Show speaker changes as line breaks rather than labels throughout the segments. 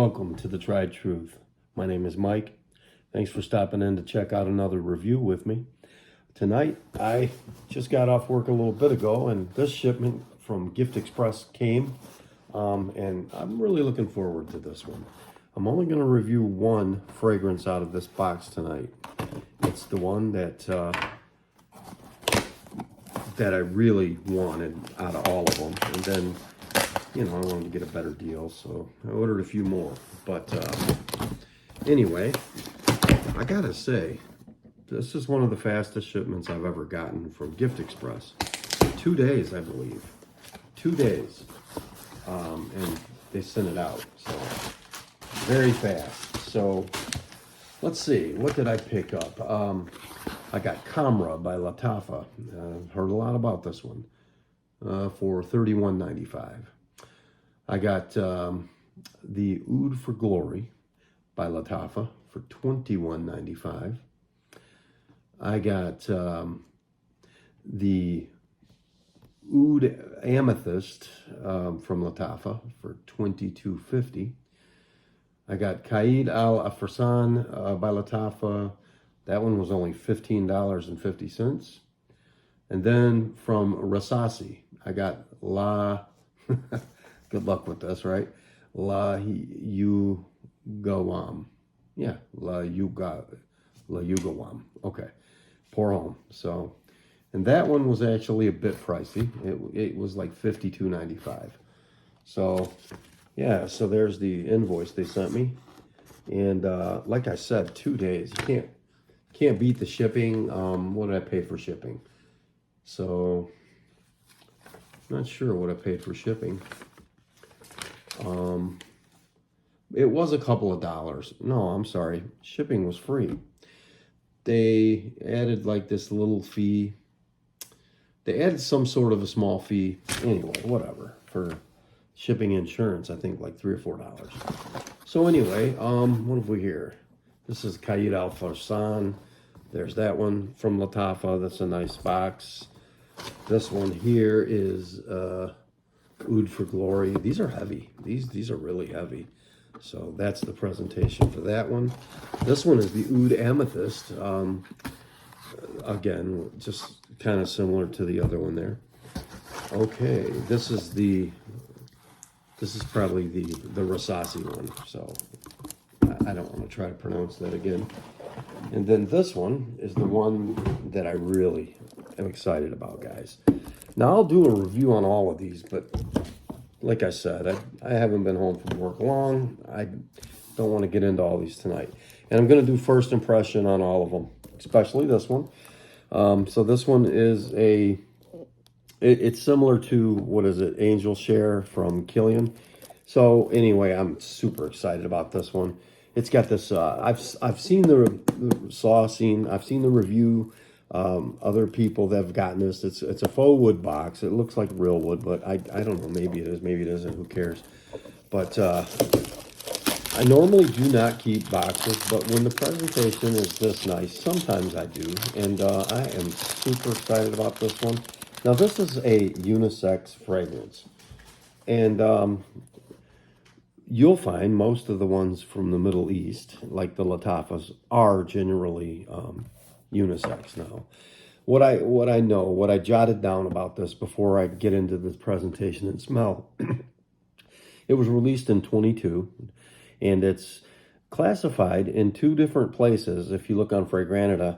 Welcome to The Tried Truth. My name is Mike. Thanks for stopping in to check out another review with me. Tonight, I just got off work a little bit ago, and this shipment from Gift Express came, and I'm really looking forward to this one. I'm only going to review one fragrance out of this box tonight. It's the one that I really wanted out of all of them, and then I wanted to get a better deal, so I ordered a few more. But anyway, I gotta say, this is one of the fastest shipments I've ever gotten from Gift Express. 2 days, I believe. 2 days. And they sent it out, so very fast. So let's see, what did I pick up? I got Khamrah by Lattafa. Heard a lot about this one for $31.95. I got the Oud for Glory by Lattafa for $21.95. I got the Oud Amethyst from Lattafa for $22.50. I got Qaid Al Afarsan by Lattafa. That one was only $15.50. And then from Rasasi, I got La... Good luck with this, right? La Yugawam. Yeah, La Yugawam. Okay. Pour home. So, and that one was actually a bit pricey. It was like $52.95. So, yeah, so there's the invoice they sent me. And like I said, 2 days. You can't beat the shipping. What did I pay for shipping? So, not sure what I paid for shipping. It was a couple of dollars. No, I'm sorry. Shipping was free. They added like this little fee. They added some sort of a small fee. Anyway, whatever. For shipping insurance, I think like $3 or $4. So anyway, what have we here? This is Qaid Al Farsan. There's that one from Lattafa. That's a nice box. This one here is Oud for Glory. These are heavy. These are really heavy. So that's the presentation for that one. This one is the Oud Amethyst. Again, just kind of similar to the other one there. Okay, this is probably the Rasasi one. So I don't want to try to pronounce that again. And then this one is the one that I really am excited about, guys. Now, I'll do a review on all of these, but like I said, I haven't been home from work long. I don't want to get into all these tonight. And I'm going to do first impression on all of them, especially this one. So this one is it's similar to, what is it, Angel Share from Killian. So anyway, I'm super excited about this one. It's got this, I've seen I've seen the review. Other people that have gotten this, it's a faux wood box. It looks like real wood, but I don't know, maybe it is, maybe it isn't, who cares. But I normally do not keep boxes, but when the presentation is this nice, sometimes I do, and I am super excited about this one. Now, this is a unisex fragrance, and you'll find most of the ones from the Middle East, like the Lattafas, are generally unisex. Now, what I jotted down about this before I get into this presentation and smell, it was released in 22, and it's classified in 2 different places. If you look on Fragrantica,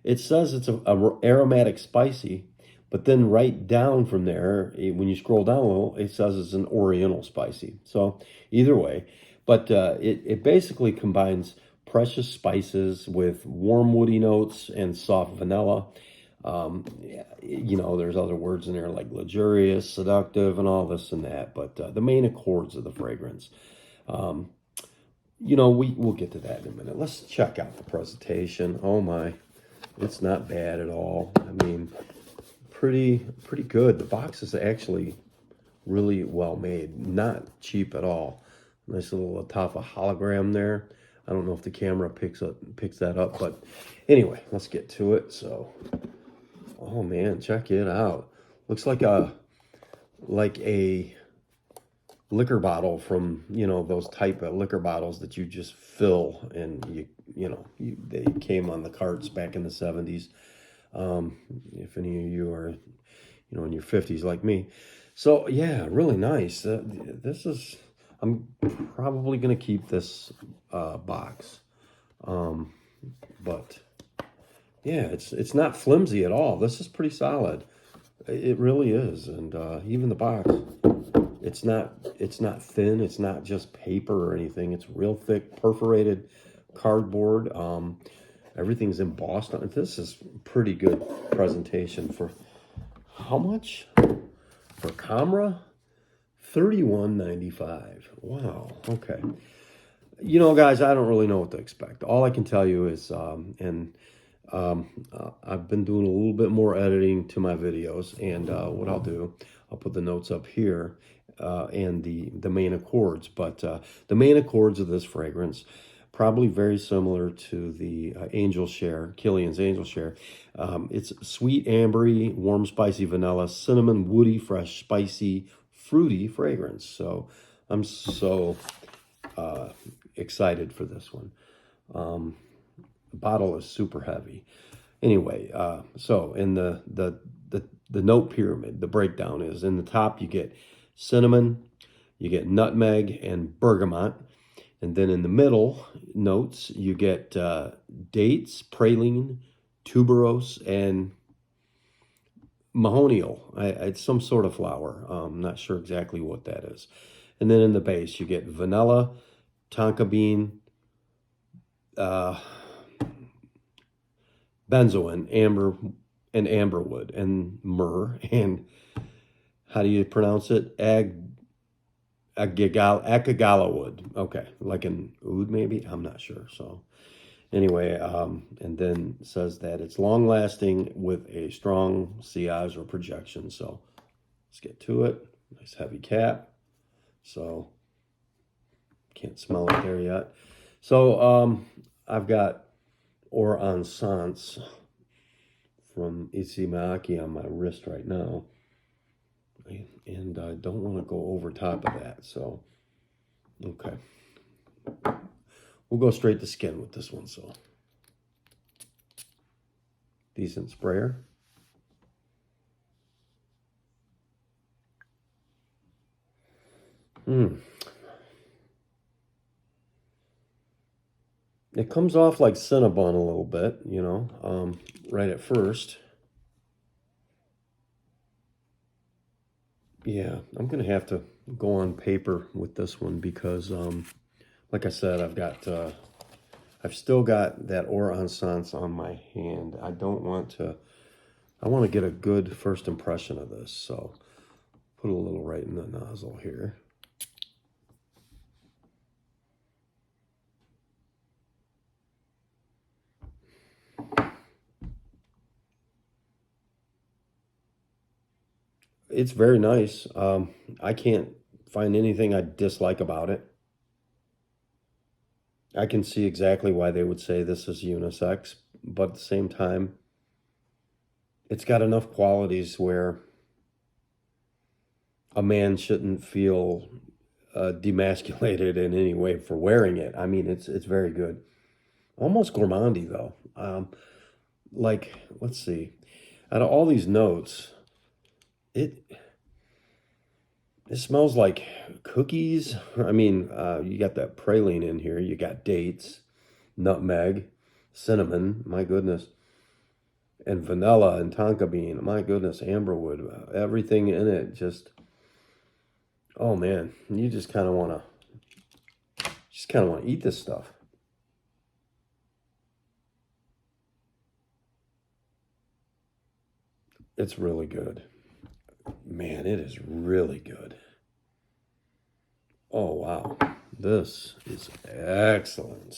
it says it's a aromatic spicy, but then right down from there, when you scroll down a little, it says it's an oriental spicy. So either way, but it basically combines precious spices with warm woody notes and soft vanilla. There's other words in there like luxurious, seductive, and all this and that. But the main accords of the fragrance, we'll get to that in a minute. Let's check out the presentation. Oh my, it's not bad at all. I mean, pretty good. The box is actually really well made, not cheap at all. Nice little Lattafa hologram there. I don't know if the camera picks that up, but anyway, let's get to it. So, oh man, check it out. Looks like a liquor bottle from, you know, those type of liquor bottles that you just fill, and they came on the carts back in the 70s. If any of you are, in your 50s like me. So yeah, really nice. I'm probably going to keep this box. But yeah, it's not flimsy at all. This is pretty solid. It really is. And even the box, it's not thin. It's not just paper or anything. It's real thick, perforated cardboard. Everything's embossed on it. This is pretty good presentation for how much? For Khamrah? $31.95. Wow. Okay. Guys, I don't really know what to expect. All I can tell you is, I've been doing a little bit more editing to my videos, and what I'll do, I'll put the notes up here, and the main accords. But the main accords of this fragrance, probably very similar to the Angel Share, Killian's Angel Share. It's sweet, ambery, warm, spicy vanilla, cinnamon, woody, fresh, spicy, fruity fragrance. So I'm so excited for this one. The bottle is super heavy. Anyway, so in the note pyramid, the breakdown is in the top you get cinnamon, you get nutmeg and bergamot. And then in the middle notes, you get dates, praline, tuberose, and mahonial. It's some sort of flower. I'm not sure exactly what that is. And then in the base, you get vanilla, tonka bean, benzoin, amberwood, and myrrh. And how do you pronounce it? Akagala wood. Okay, like an oud maybe? I'm not sure. So anyway, and then says that it's long lasting with a strong sillage or projection. So let's get to it. Nice heavy cap. So can't smell it there yet. So I've got Or Encens from Isimaki on my wrist right now. And I don't want to go over top of that, so okay. We'll go straight to skin with this one, so. Decent sprayer. It comes off like Cinnabon a little bit, right at first. Yeah, I'm going to have to go on paper with this one because, like I said, I've still got that Or Encens on my hand. I want to get a good first impression of this. So put a little right in the nozzle here. It's very nice. I can't find anything I dislike about it. I can see exactly why they would say this is unisex, but at the same time, it's got enough qualities where a man shouldn't feel demasculated in any way for wearing it. I mean, it's very good. Almost gourmandy, though. Let's see. Out of all these notes, it smells like cookies. I mean, you got that praline in here. You got dates, nutmeg, cinnamon, my goodness, and vanilla and tonka bean, my goodness, amberwood. Everything in it just, oh man, you just kind of want to eat this stuff. It's really good. Man, it is really good. Oh, wow. This is excellent.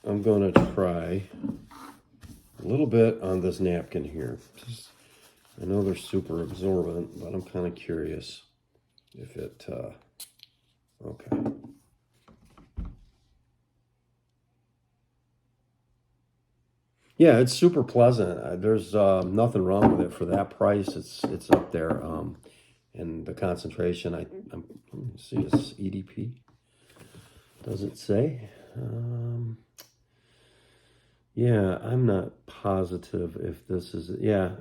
I'm going to try a little bit on this napkin here. I know they're super absorbent, but I'm kind of curious if it, okay. Yeah, it's super pleasant. There's nothing wrong with it for that price. It's up there. And the concentration, let me see, it's EDP. Does it say? Yeah, I'm not positive if this is, yeah.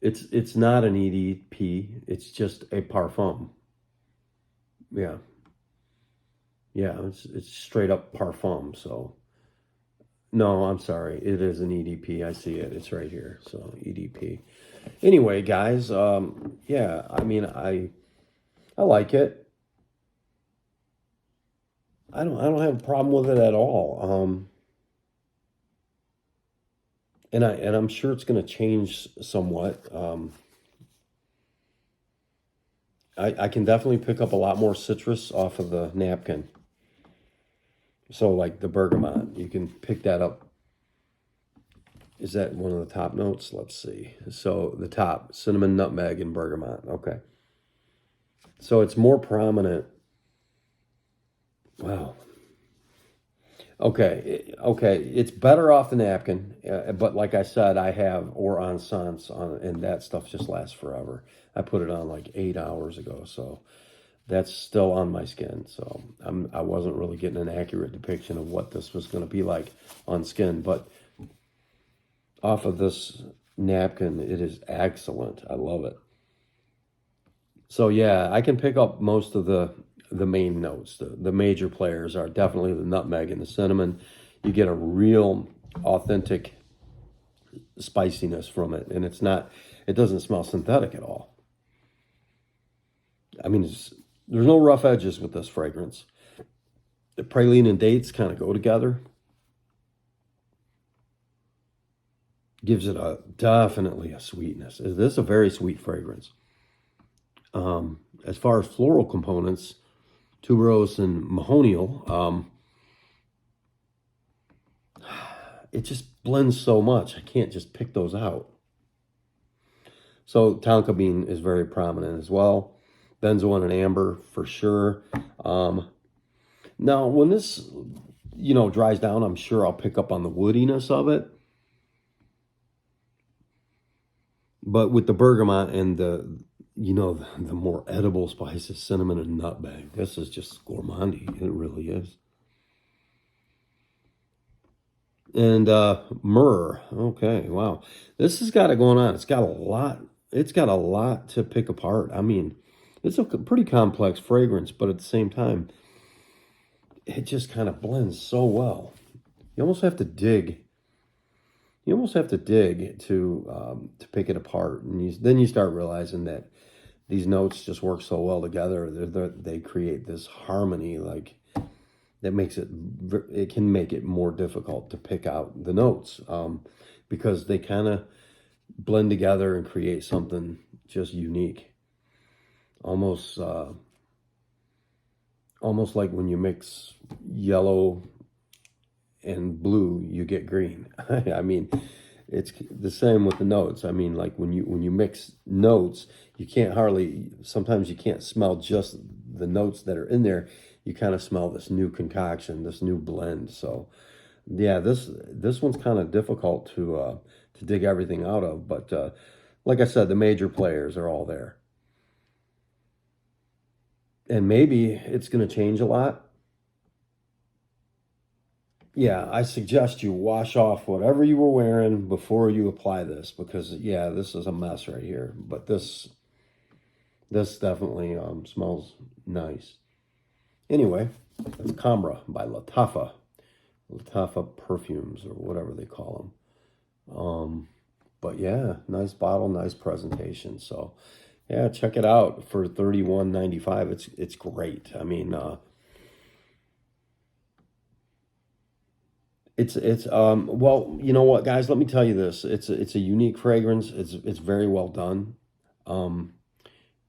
It's not an EDP. It's just a parfum. Yeah. Yeah, it's straight up parfum. So no, I'm sorry. It is an EDP. I see it. It's right here. So EDP. Anyway, guys, yeah, I mean, I like it. I don't have a problem with it at all. And I'm sure it's going to change somewhat. I can definitely pick up a lot more citrus off of the napkin. So like the bergamot, you can pick that up. Is that one of the top notes? Let's see. So the top, cinnamon, nutmeg, and bergamot. Okay. So it's more prominent. Wow. Okay. Okay. It's better off the napkin. But like I said, I have Oron Sans on, and that stuff just lasts forever. I put it on like 8 hours ago. So that's still on my skin. So I wasn't really getting an accurate depiction of what this was going to be like on skin. But off of this napkin, it is excellent. I love it. So yeah, I can pick up most of the main notes. The major players are definitely the nutmeg and the cinnamon. You get a real authentic spiciness from it, and it doesn't smell synthetic at all. I mean, there's no rough edges with this fragrance. The praline and dates kind of go together. Gives it definitely a sweetness. This is a very sweet fragrance. As far as floral components, tuberose and mahonial, it just blends so much. I can't just pick those out. So tonka bean is very prominent as well. Benzoin and amber for sure. Now, when this, dries down, I'm sure I'll pick up on the woodiness of it. But with the bergamot and the more edible spices, cinnamon and nutmeg, this is just gourmandy. It really is. And myrrh. Okay, wow. This has got it going on. It's got a lot. It's got a lot to pick apart. I mean, it's a pretty complex fragrance, but at the same time, it just kind of blends so well. You almost have to dig. You almost have to dig to pick it apart, and then you start realizing that these notes just work so well together. They create this harmony, like that makes it can make it more difficult to pick out the notes because they kind of blend together and create something just unique. Almost like when you mix yellow and blue, you get green. I mean, it's the same with the notes. I mean, like when you mix notes, sometimes you can't smell just the notes that are in there. You kind of smell this new concoction, this new blend. So yeah, this one's kind of difficult to dig everything out of, but like I said, the major players are all there. And maybe it's going to change a lot. Yeah, I suggest you wash off whatever you were wearing before you apply this because yeah, this is a mess right here. But this definitely smells nice. Anyway, that's Khamrah by Lattafa. Lattafa perfumes or whatever they call them. But yeah, nice bottle, nice presentation. So yeah, check it out for $31.95. It's great. I mean, it's well, you know what, guys? Let me tell you this. It's a unique fragrance. It's very well done.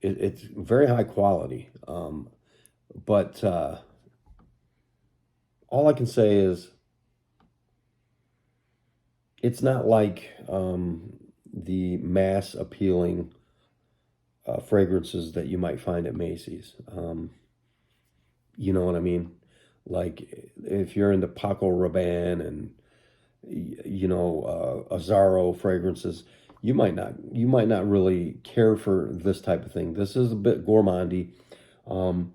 It's very high quality. But all I can say is it's not like the mass appealing fragrances that you might find at Macy's. You know what I mean? Like if you're into Paco Rabanne and Azzaro fragrances, you might not really care for this type of thing. This is a bit gourmandy. Um,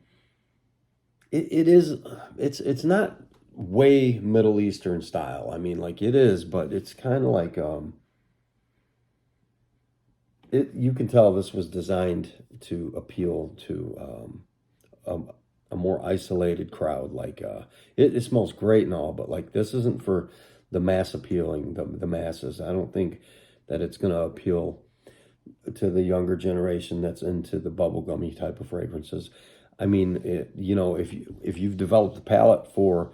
it's not way Middle Eastern style. I mean, like it is, but it's kind of like you can tell this was designed to appeal to a more isolated crowd. Like it smells great and all, but like this isn't for the mass appealing, the masses. I don't think that it's going to appeal to the younger generation that's into the bubblegummy type of fragrances. I mean, you know, if you've developed a palate for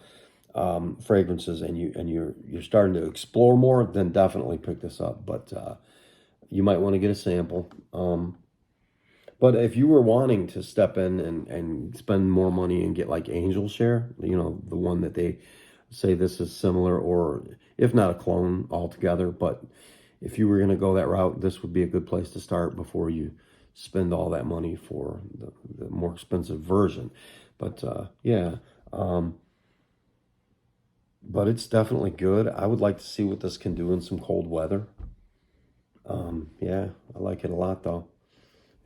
fragrances and you're starting to explore more, then definitely pick this up. But you might want to get a sample. But if you were wanting to step in and spend more money and get like Angel Share, you know, the one that they say this is similar, or if not a clone altogether, but if you were going to go that route, this would be a good place to start before you spend all that money for the more expensive version. But yeah, but it's definitely good. I would like to see what this can do in some cold weather. Yeah, I like it a lot though.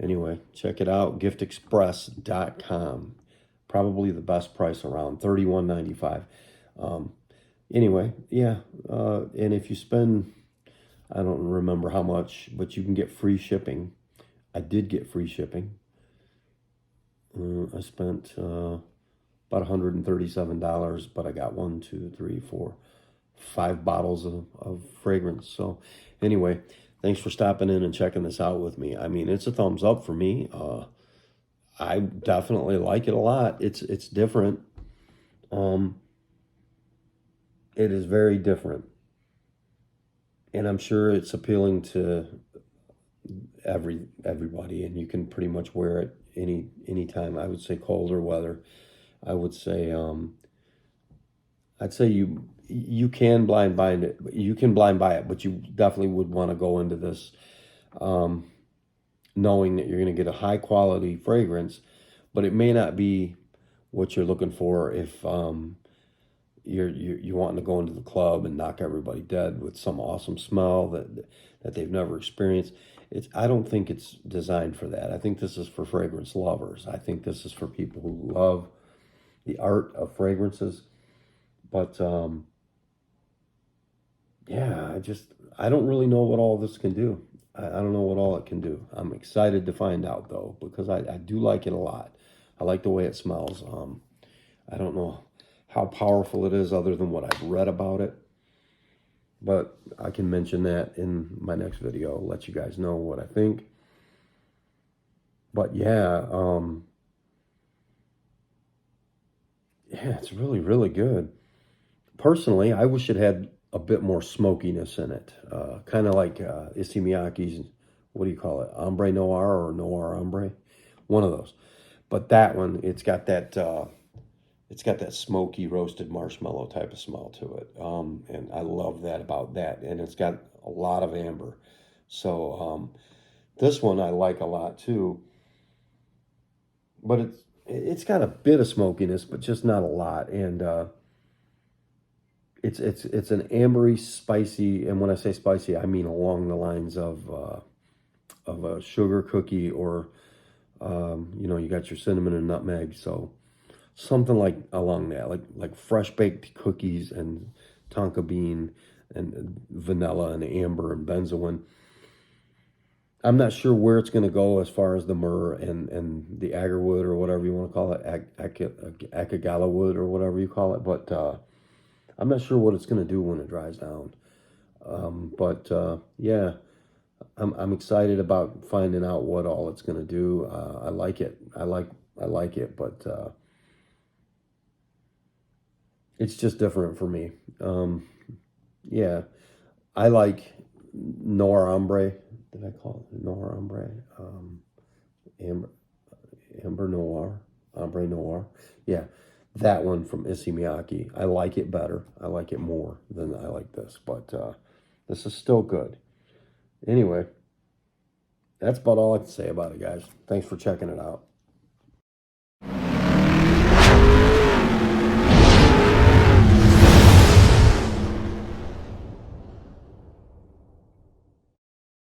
Anyway, check it out, giftexpress.com. Probably the best price around, $31.95. Anyway, yeah, and if you spend, I don't remember how much, but you can get free shipping. I did get free shipping. I spent about $137, but I got 1, 2, 3, 4, 5 bottles of fragrance. So anyway, thanks for stopping in and checking this out with me. I mean, it's a thumbs up for me. I definitely like it a lot. It's different. It is very different. And I'm sure it's appealing to everybody, and you can pretty much wear it any time. I would say colder weather. I would say I'd say you can blind buy it. You can blind buy it, but you definitely would want to go into this knowing that you're going to get a high quality fragrance, but it may not be what you're looking for if you're wanting to go into the club and knock everybody dead with some awesome smell that they've never experienced. I don't think it's designed for that. I think this is for fragrance lovers. I think this is for people who love the art of fragrances. But yeah, I don't really know what all this can do. I don't know what all it can do. I'm excited to find out though, because I do like it a lot. I like the way it smells. I don't know how powerful it is other than what I've read about it, but I can mention that in my next video, let you guys know what I think. But yeah, yeah, it's really, really good. Personally, I wish it had a bit more smokiness in it. Kind of like Issey Miyake's, what do you call it? Ombre Noir or Noir Ombre? One of those. But that one, it's got that smoky roasted marshmallow type of smell to it. And I love that about that. And it's got a lot of amber. So this one I like a lot too. But it's got a bit of smokiness, but just not a lot. And it's an ambery, spicy, and when I say spicy, I mean along the lines of a sugar cookie, or you know, you got your cinnamon and nutmeg, so something like along that, like fresh baked cookies and tonka bean and vanilla and amber and benzoin. I'm not sure where it's going to go as far as the myrrh and the agarwood, or whatever you want to call it, akagala wood, or whatever you call it, but I'm not sure what it's going to do when it dries down. But yeah, I'm excited about finding out what all it's going to do. I like it. I like it, but it's just different for me. Yeah, I like Noir Ombre. Did I call it Noir Ombre? Amber Noir, Ombre Noir. Yeah, that one from Issey Miyake. I like it better. I like it more than I like this, but this is still good. Anyway, that's about all I can say about it, guys. Thanks for checking it out.